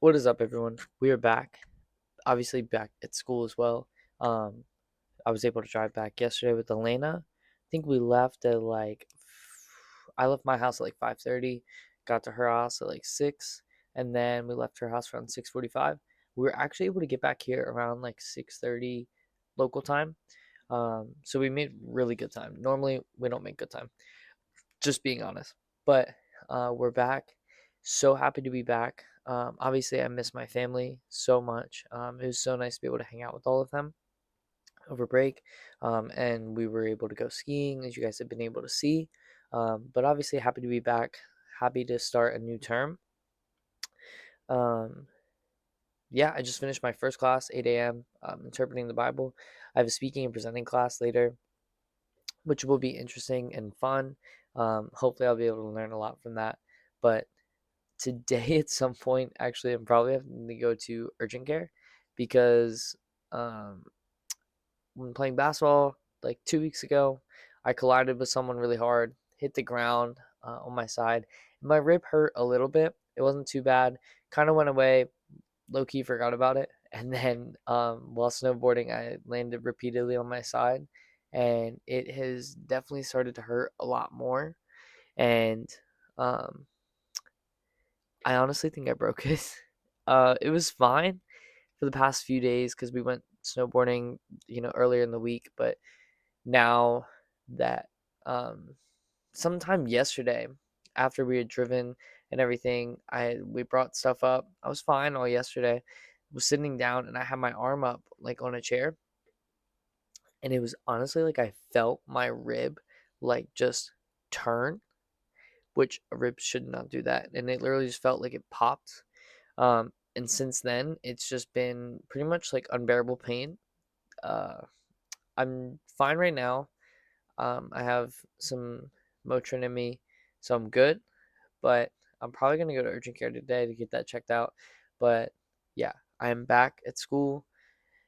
What is up, everyone? We are back. Obviously, back at school as well. Um, I was able to drive back yesterday with Elena. I think we left at I left my house at like 5:30, got to her house at like 6, and then we left her house around 6:45. We were actually able to get back here around like 6:30 local time. So we made really good time. Normally, we don't make good time, just being honest. But we're back. So happy to be back. Obviously, I miss my family so much. It was so nice to be able to hang out with all of them over break. And we were able to go skiing, as you guys have been able to see. But obviously, happy to be back. Happy to start a new term. Um, yeah, I just finished my first class, 8 a.m., interpreting the Bible. I have a speaking and presenting class later, which will be interesting and fun. Hopefully, I'll be able to learn a lot from that. But today, at some point, actually, I'm probably having to go to urgent care because um, when playing basketball like 2 weeks ago, I collided with someone really hard, hit the ground on my side. My rib hurt a little bit. It wasn't too bad. Kind of went away. Low key forgot about it. And then while snowboarding, I landed repeatedly on my side, and it has definitely started to hurt a lot more. And um, I honestly think I broke it. It was fine for the past few days because we went snowboarding, earlier in the week. But now that sometime yesterday, after we had driven and everything, we brought stuff up. I was fine all yesterday. I was sitting down and I had my arm up like on a chair, and it was honestly like I felt my rib like just turn, which a rib should not do that, and it literally just felt like it popped. And since then, it's just been pretty much like unbearable pain. Uh, I'm fine right now. I have some Motrin in me, so I'm good. But I'm probably gonna go to urgent care today to get that checked out. But yeah, I am back at school.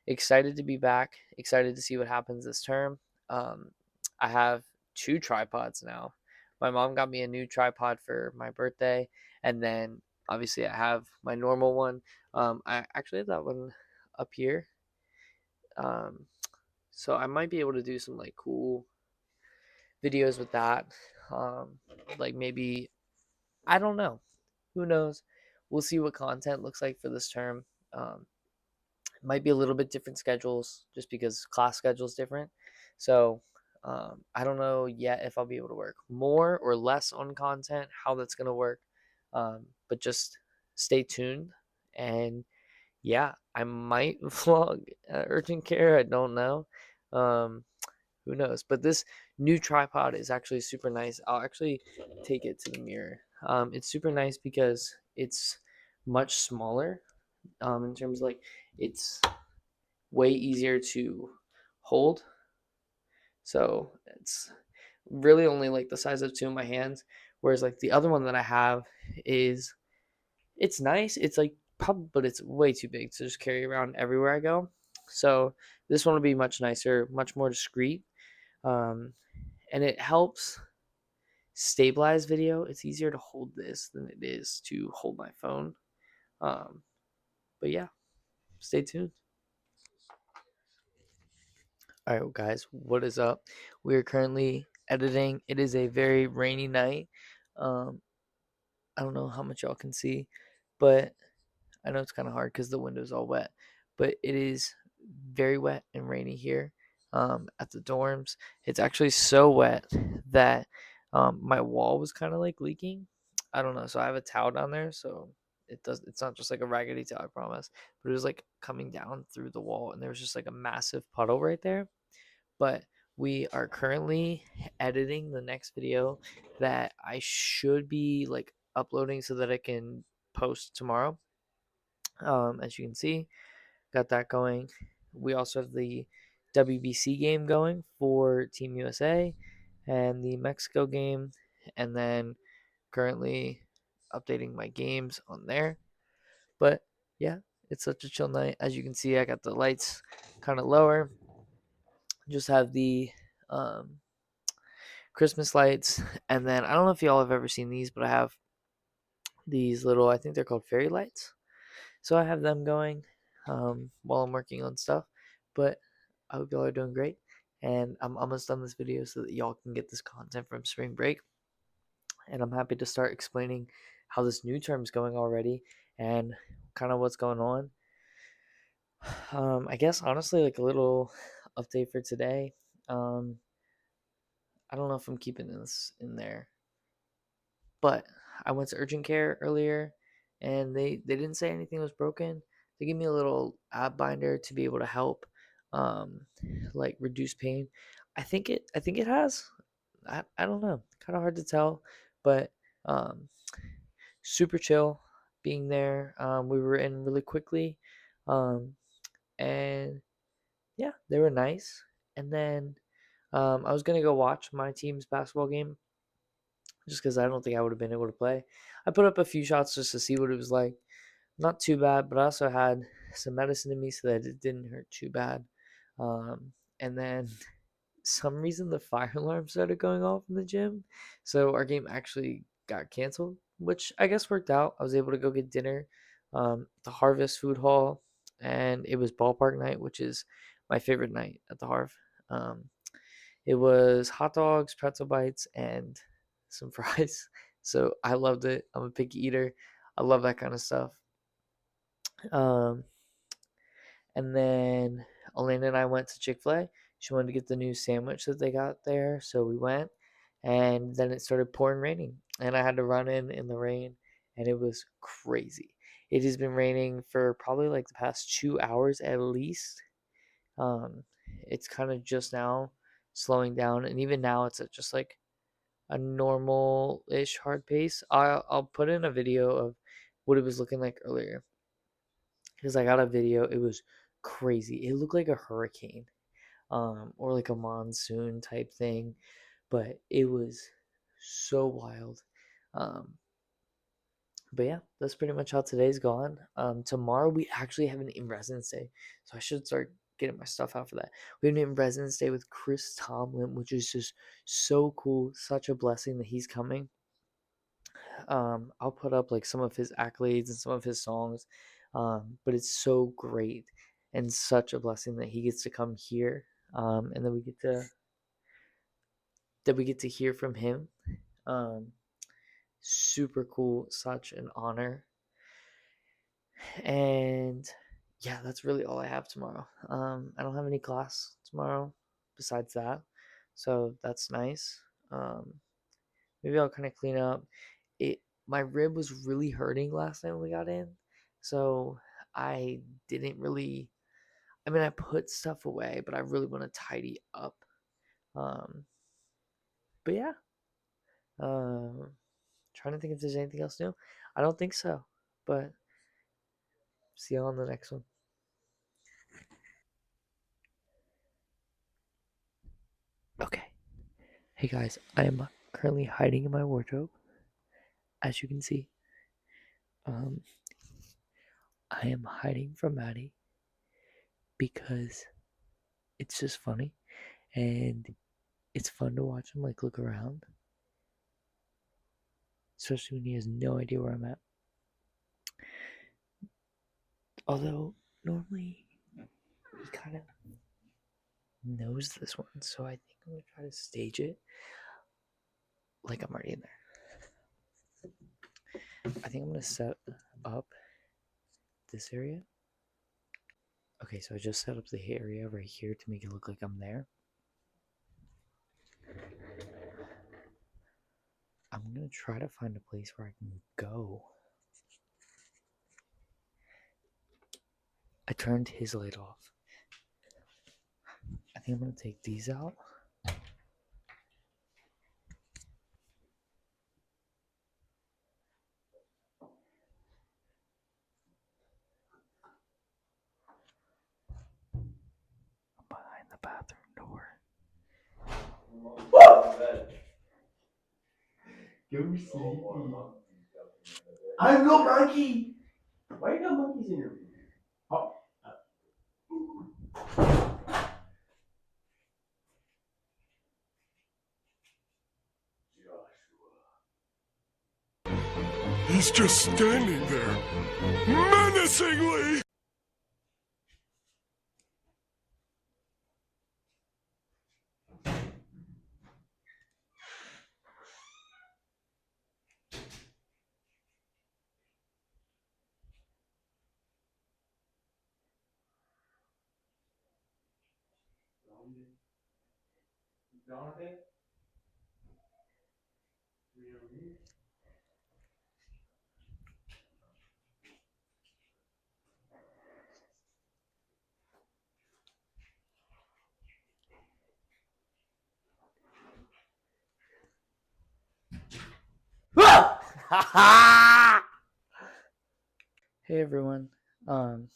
Excited to be back. Excited to see what happens this term. Um, I have two tripods now. My mom got me a new tripod for my birthday, and then obviously I have my normal one. I actually have that one up here. Um, so I might be able to do some like cool videos with that. Um, like maybe I don't know. Who knows? We'll see what content looks like for this term. It might be a little bit different schedules just because class schedule is different. So I don't know yet if I'll be able to work more or less on content, how that's going to work. But just stay tuned. And yeah, I might vlog urgent care. I don't know. Um, who knows? But this new tripod is actually super nice. I'll actually take it to the mirror. It's super nice because it's much smaller. In terms of like it's way easier to hold. So it's really only like the size of two of my hands. Whereas like the other one that I have is it's nice. It's like probably, but it's way too big to just carry around everywhere I go. So this one will be much nicer, much more discreet, um, and it helps stabilize video. It's easier to hold this than it is to hold my phone. Um, but yeah, stay tuned. All right, well, guys, what is up? We are currently editing. It is a very rainy night. Um, I don't know how much y'all can see, but I know it's kind of hard because the window's all wet. But it is very wet and rainy here at the dorms. It's actually so wet that my wall was kind of like leaking. I don't know. So I have a towel down there, so it does. It's not just like a raggedy towel, I promise. But it was like coming down through the wall, and there was just like a massive puddle right there. But we are currently editing the next video that I should be like uploading so that I can post tomorrow. As you can see, got that going. We also have the WBC game going for Team USA and the Mexico game, and then currently updating my games on there. But yeah, it's such a chill night. As you can see, I got the lights kind of lower. Just have the um, Christmas lights, and then I don't know if y'all have ever seen these, but I have these little. I think they're called fairy lights. So I have them going while I'm working on stuff. But I hope y'all are doing great. And I'm almost done this video so that y'all can get this content from spring break. And I'm happy to start explaining how this new term's going already and kind of what's going on. I guess honestly, like a little update for today. Um, I don't know if I'm keeping this in there, but I went to urgent care earlier, and they didn't say anything was broken. They gave me a little ab binder to be able to help, um, like reduce pain. I think it has. I don't know. Kind of hard to tell, but um, super chill being there. We were in really quickly, um, and yeah, they were nice. And then I was gonna go watch my team's basketball game just because I don't think I would have been able to play. I put up a few shots just to see what it was like. Not too bad, but I also had some medicine in me so that it didn't hurt too bad. And then some reason the fire alarm started going off in the gym, so our game actually got canceled, which I guess worked out. I was able to go get dinner, at the Harvest Food Hall, and it was ballpark night, which is my favorite night at the Harv. Um, it was hot dogs, pretzel bites, and some fries. So I loved it. I'm a picky eater. I love that kind of stuff. Um, and then Elena and I went to Chick fil A. She wanted to get the new sandwich that they got there. So we went. And then it started pouring raining. And I had to run in the rain. And it was crazy. It has been raining for probably like the past 2 hours at least. Um, it's kind of just now slowing down. And even now, it's at just like a normal ish hard pace. I'll put in a video of what it was looking like earlier because I got a video. It was crazy. It looked like a hurricane, or like a monsoon type thing, but it was so wild. Um, but yeah, that's pretty much how today's gone. Tomorrow we actually have an in residence day, so I should start getting my stuff out for that. We have an in residence day with Chris Tomlin, which is just so cool. Such a blessing that he's coming. I'll put up like some of his accolades and some of his songs, but it's so great and such a blessing that he gets to come here, and then we get to hear from him. Um, Super cool, such an honor, and yeah, that's really all I have tomorrow. I don't have any class tomorrow besides that, so that's nice. Um, Maybe I'll kind of clean up. It My rib was really hurting last night when we got in, so I didn't really. I mean, I put stuff away, but I really want to tidy up. Um, but yeah, trying to think if there's anything else new. I don't think so, but see you on the next one. Okay. Hey guys, I am currently hiding in my wardrobe. As you can see, um, I am hiding from Maddie because it's just funny and it's fun to watch him like look around, especially when he has no idea where I'm at. Although normally he kind of knows this one, so I think I'm gonna try to stage it like I'm already in there. I think I'm gonna set up this area. Okay, so I just set up the area right here to make it look like I'm there. I'm gonna try to find a place where I can go. I turned his light off. I think I'm gonna take these out. Behind the bathroom door. You're sleepy. I'm no monkey. Why you got monkeys in your room? Oh. He's just standing there, menacing. menacingly. Jonathan? You know me? Hey everyone. Um,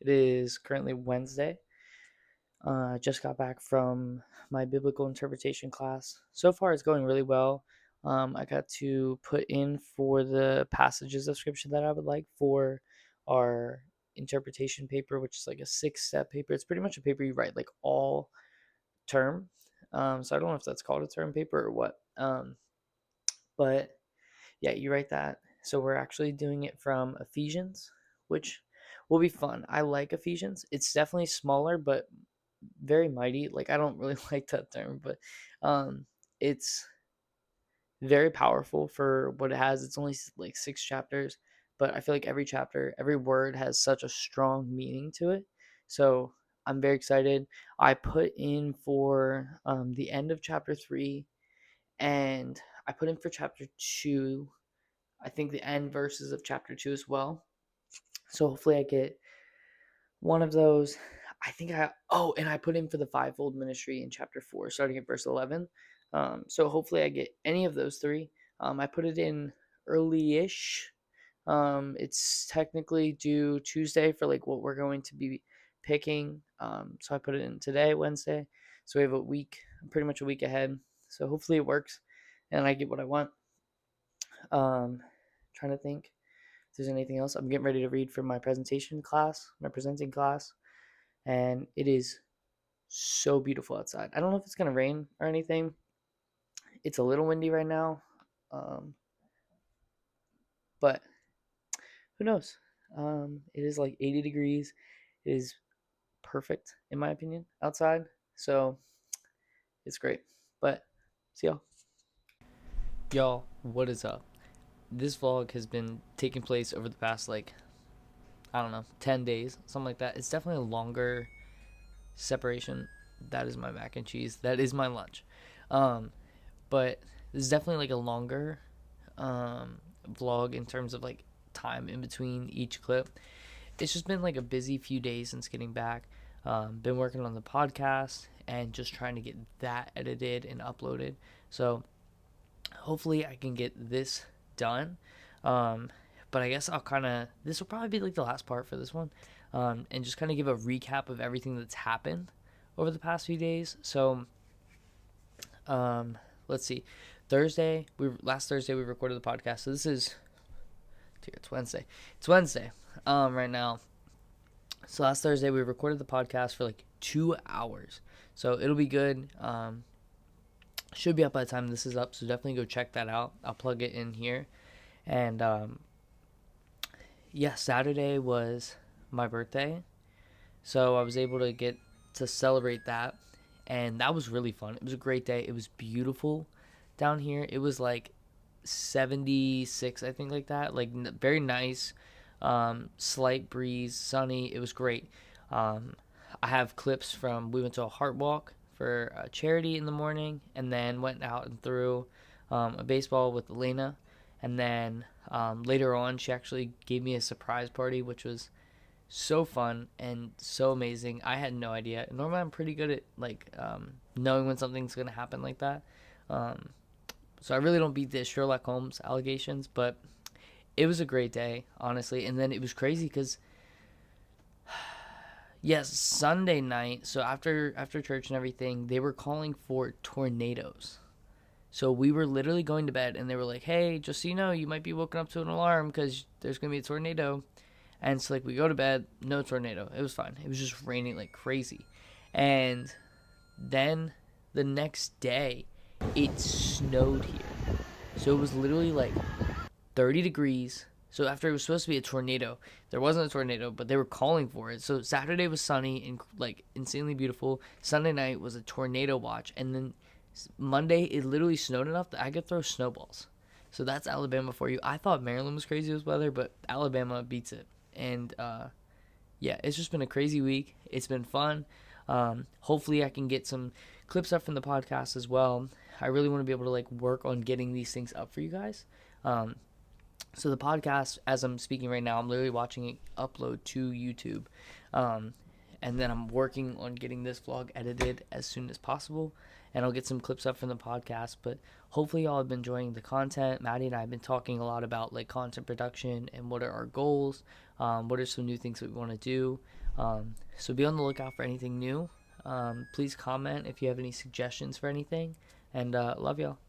it is currently Wednesday. I just got back from my biblical interpretation class. So far, it's going really well. I got to put in for the passages of scripture that I would like for our interpretation paper, which is like a 6-step paper. It's pretty much a paper you write like all term. So I don't know if that's called a term paper or what. But yeah, you write that. So we're actually doing it from Ephesians, which will be fun. I like Ephesians. It's definitely smaller, but very mighty. Like I don't really like that term, but it's very powerful for what it has. It's only like 6 chapters, but I feel like every chapter, every word has such a strong meaning to it. So I'm very excited. I put in for the end of chapter 3, and I put in for chapter 2. I think the end verses of chapter 2 as well. So hopefully I get one of those. And I put in for the fivefold ministry in chapter 4, starting at verse 11. So hopefully I get any of those 3. I put it in early-ish. It's technically due Tuesday for like what we're going to be picking. So I put it in today, Wednesday. So we have a week, pretty much a week ahead. So hopefully it works and I get what I want. Trying to think if there's anything else. I'm getting ready to read for my presenting class, and it is so beautiful outside. I don't know if it's gonna rain or anything. It's a little windy right now, but who knows? It is like 80 degrees. It is perfect in my opinion outside, so it's great. But see y'all. Y'all, what is up? This vlog has been taking place over the past like I don't know 10 days, something like that. It's definitely a longer separation. That is my mac and cheese. That is my lunch. But this is definitely like a longer vlog in terms of like time in between each clip. It's just been like a busy few days since getting back. Been working on the podcast and just trying to get that edited and uploaded. So hopefully I can get this done. But I guess this will probably be like the last part for this one. And just kind of give a recap of everything that's happened over the past few days. So, let's see. Last Thursday we recorded the podcast. So it's Wednesday. It's Wednesday, right now. So last Thursday we recorded the podcast for like 2 hours. So it'll be good. Should be up by the time this is up. So definitely go check that out. I'll plug it in here. And, yeah, Saturday was my birthday, so I was able to get to celebrate that, and that was really fun. It was a great day. It was beautiful down here. It was like 76, I think, like that, like very nice, slight breeze, sunny. It was great. I have clips from we went to a heart walk for a charity in the morning, and then went out and threw a baseball with Elena, and then later on she actually gave me a surprise party, which was so fun and so amazing. I had no idea. Normally I'm pretty good at like knowing when something's gonna happen like that. So I really don't beat the Sherlock Holmes allegations, but it was a great day, honestly. And then it was crazy because yes, Sunday night. So after church and everything, they were calling for tornadoes. So we were literally going to bed, and they were like, "Hey, just so you know, you might be woken up to an alarm because there's gonna be a tornado." And so like we go to bed, no tornado. It was fine. It was just raining like crazy, and then the next day, it snowed here. So it was literally like 30 degrees, So after it was supposed to be a tornado, there wasn't a tornado, but they were calling for it. So Saturday was sunny and like insanely beautiful. Sunday night was a tornado watch, and then Monday it literally snowed enough that I could throw snowballs. So that's Alabama for you. I thought Maryland was crazy with weather, but Alabama beats it. And yeah, it's just been a crazy week. It's been fun. Hopefully, I can get some clips up from the podcast as well. I really want to be able to like work on getting these things up for you guys. Um, so the podcast, as I'm speaking right now, I'm literally watching it upload to YouTube, um, and then I'm working on getting this vlog edited as soon as possible, and I'll get some clips up from the podcast. But hopefully, y'all have been enjoying the content. Maddie and I have been talking a lot about like content production and what are our goals, what are some new things that we want to do. So be on the lookout for anything new. Please comment if you have any suggestions for anything, and love y'all.